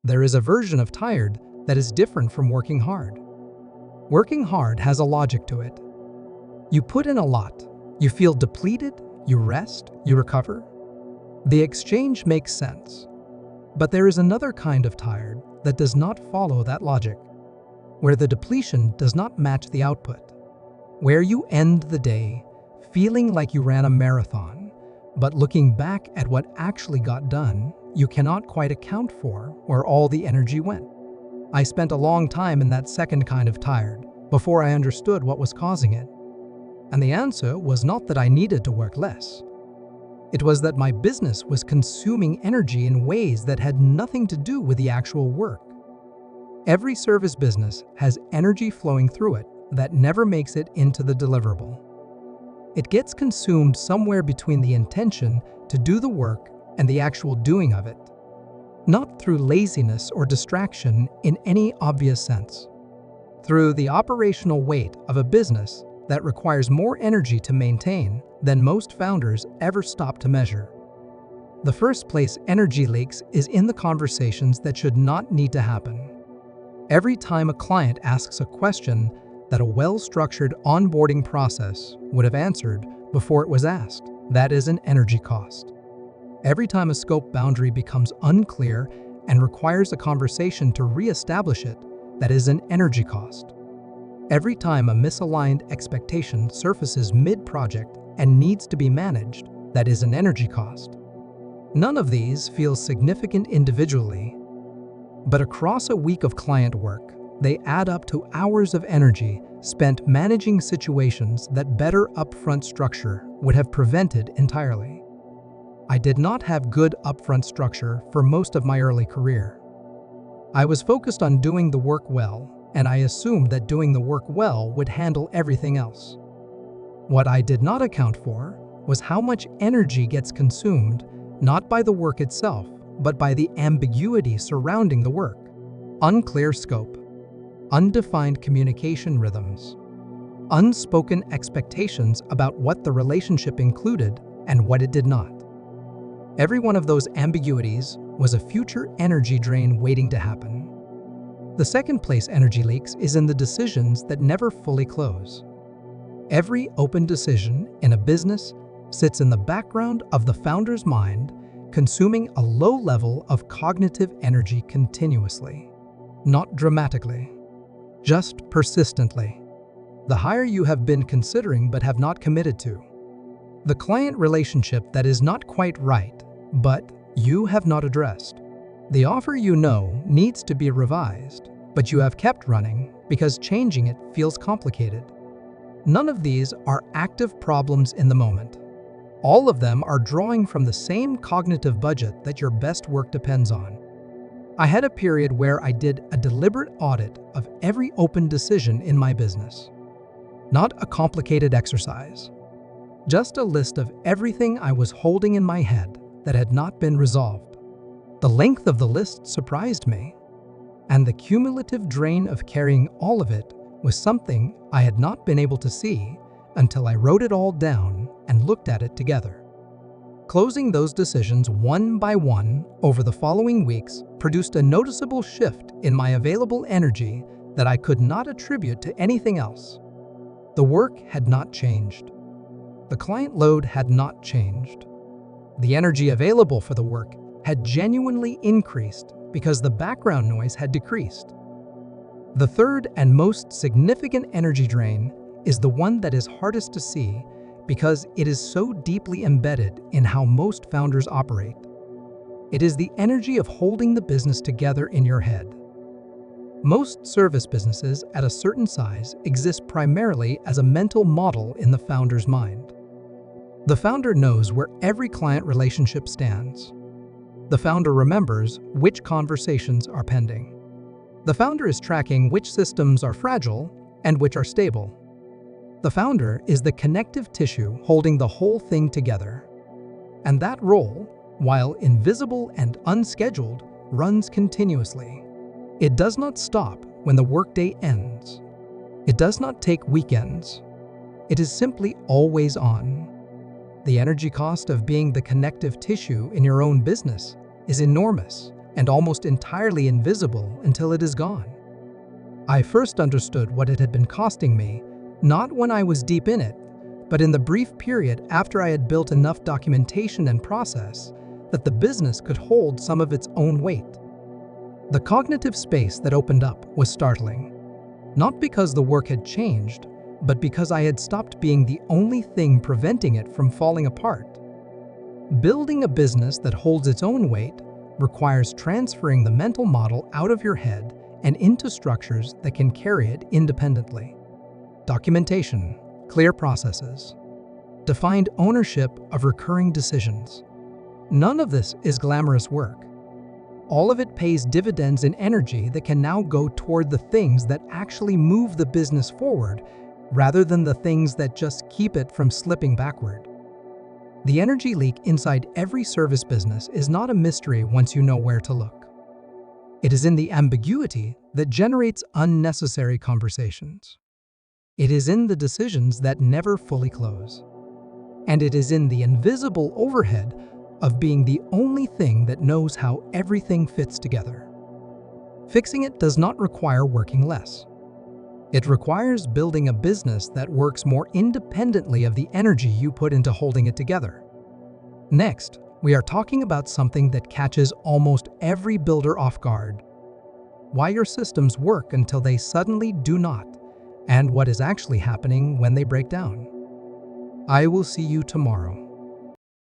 there is a version of tired that is different from working hard. Working hard has a logic to it. You put in a lot, you feel depleted, you rest, you recover. The exchange makes sense. But there is another kind of tired that does not follow that logic, where the depletion does not match the output, where you end the day feeling like you ran a marathon, but looking back at what actually got done, you cannot quite account for where all the energy went. I spent a long time in that second kind of tired before I understood what was causing it. And the answer was not that I needed to work less. It was that my business was consuming energy in ways that had nothing to do with the actual work. Every service business has energy flowing through it that never makes it into the deliverable. It gets consumed somewhere between the intention to do the work and the actual doing of it, not through laziness or distraction in any obvious sense, through the operational weight of a business that requires more energy to maintain than most founders ever stop to measure. The first place energy leaks is in the conversations that should not need to happen. Every time a client asks a question that a well-structured onboarding process would have answered before it was asked, that is an energy cost. Every time a scope boundary becomes unclear and requires a conversation to re-establish it, that is an energy cost. Every time a misaligned expectation surfaces mid-project and needs to be managed, that is an energy cost. None of these feels significant individually, but across a week of client work, they add up to hours of energy spent managing situations that better upfront structure would have prevented entirely. I did not have good upfront structure for most of my early career. I was focused on doing the work well, and I assumed that doing the work well would handle everything else. What I did not account for was how much energy gets consumed, not by the work itself, but by the ambiguity surrounding the work. Unclear scope, undefined communication rhythms, unspoken expectations about what the relationship included and what it did not. Every one of those ambiguities was a future energy drain waiting to happen. The second place energy leaks is in the decisions that never fully close. Every open decision in a business sits in the background of the founder's mind, consuming a low level of cognitive energy continuously. Not dramatically, just persistently. The hire you have been considering but have not committed to. The client relationship that is not quite right, but you have not addressed. The offer you know needs to be revised, but you have kept running because changing it feels complicated. None of these are active problems in the moment. All of them are drawing from the same cognitive budget that your best work depends on. I had a period where I did a deliberate audit of every open decision in my business. Not a complicated exercise, just a list of everything I was holding in my head that had not been resolved. The length of the list surprised me, and the cumulative drain of carrying all of it was something I had not been able to see until I wrote it all down and looked at it together. Closing those decisions one by one over the following weeks produced a noticeable shift in my available energy that I could not attribute to anything else. The work had not changed. The client load had not changed. The energy available for the work had genuinely increased because the background noise had decreased. The third and most significant energy drain is the one that is hardest to see because it is so deeply embedded in how most founders operate. It is the energy of holding the business together in your head. Most service businesses at a certain size exist primarily as a mental model in the founder's mind. The founder knows where every client relationship stands. The founder remembers which conversations are pending. The founder is tracking which systems are fragile and which are stable. The founder is the connective tissue holding the whole thing together. And that role, while invisible and unscheduled, runs continuously. It does not stop when the workday ends. It does not take weekends. It is simply always on. The energy cost of being the connective tissue in your own business is enormous, and almost entirely invisible until it is gone. I first understood what it had been costing me, not when I was deep in it, but in the brief period after I had built enough documentation and process that the business could hold some of its own weight. The cognitive space that opened up was startling, not because the work had changed, but because I had stopped being the only thing preventing it from falling apart. Building a business that holds its own weight requires transferring the mental model out of your head and into structures that can carry it independently. Documentation, clear processes, defined ownership of recurring decisions. None of this is glamorous work. All of it pays dividends in energy that can now go toward the things that actually move the business forward rather than the things that just keep it from slipping backward. The energy leak inside every service business is not a mystery once you know where to look. It is in the ambiguity that generates unnecessary conversations. It is in the decisions that never fully close. And it is in the invisible overhead of being the only thing that knows how everything fits together. Fixing it does not require working less. It requires building a business that works more independently of the energy you put into holding it together. Next, we are talking about something that catches almost every builder off guard: why your systems work until they suddenly do not, and what is actually happening when they break down. I will see you tomorrow.